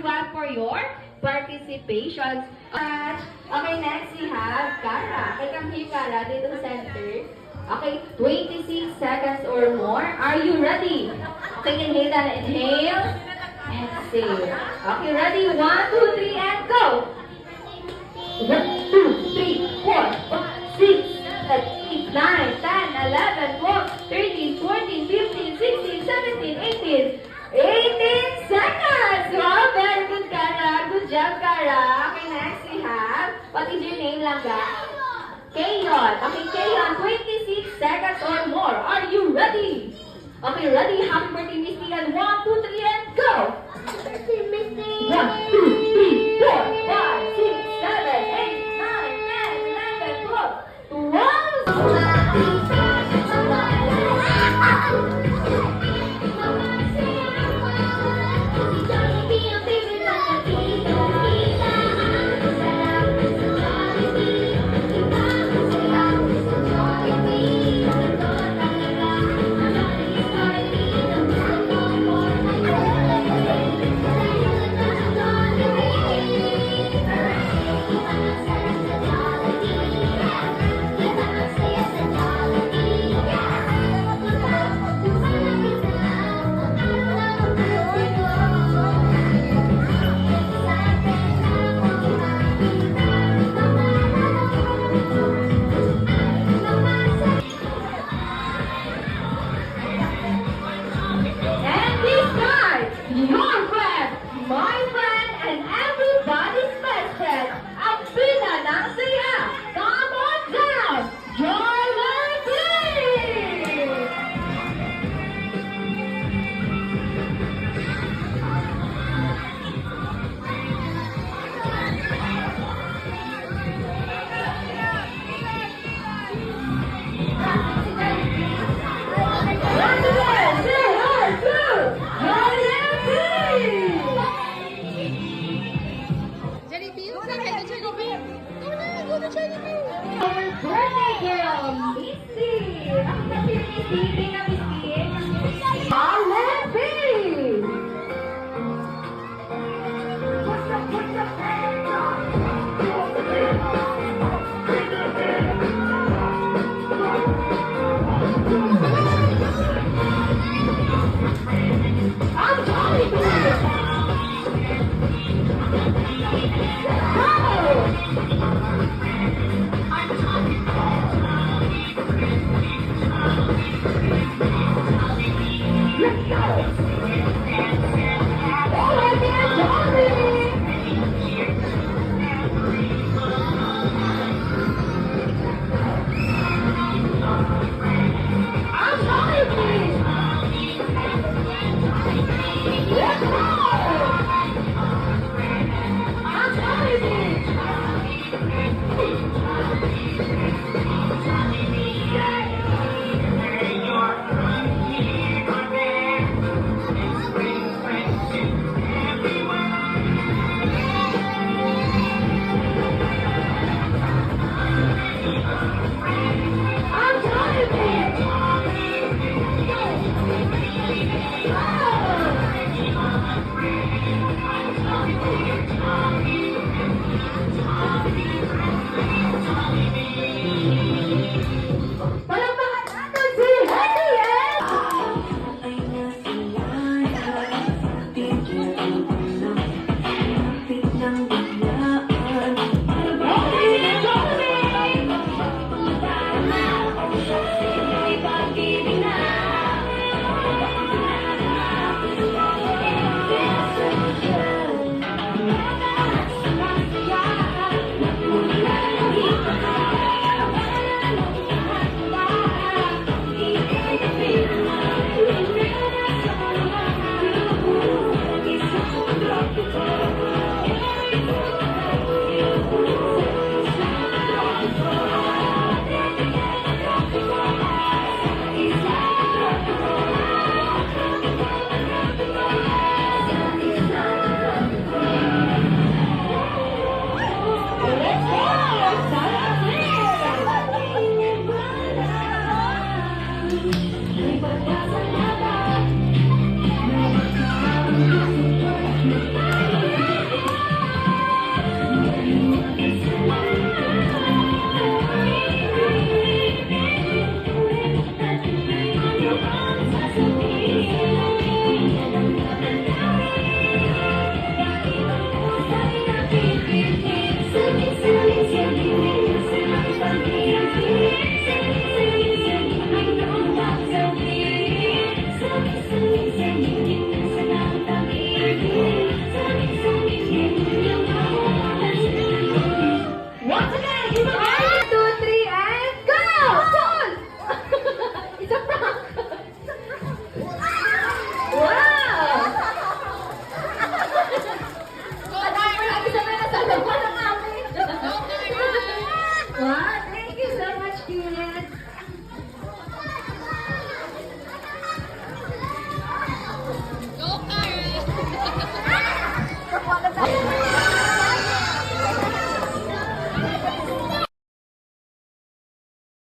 everyone for your participation. Okay, next we have Cara. Okay, come here, Cara, dito sa center. Okay, 26 seconds or more. Are you ready? Okay, inhale and inhale. Exhale. Okay, ready? 1, 2, 3, and go! 1, 2, 3, 4, 5, 6, 7, 8, 9, 10, 11, 12, 13, 14, 15, 16, 17, 18. 18 seconds! Wow, very good, Cara. Good job, Cara. Okay, next we have, what is your name, Langga? Kayon. Okay, Kayon, 26 seconds or more. Are you ready? Okay, ready? Happy birthday, Misty. And 1, 2, 3, and go! 1, 2, 3, 4, 5, 6, 7, 8, 9, 10, 11, 12, 12.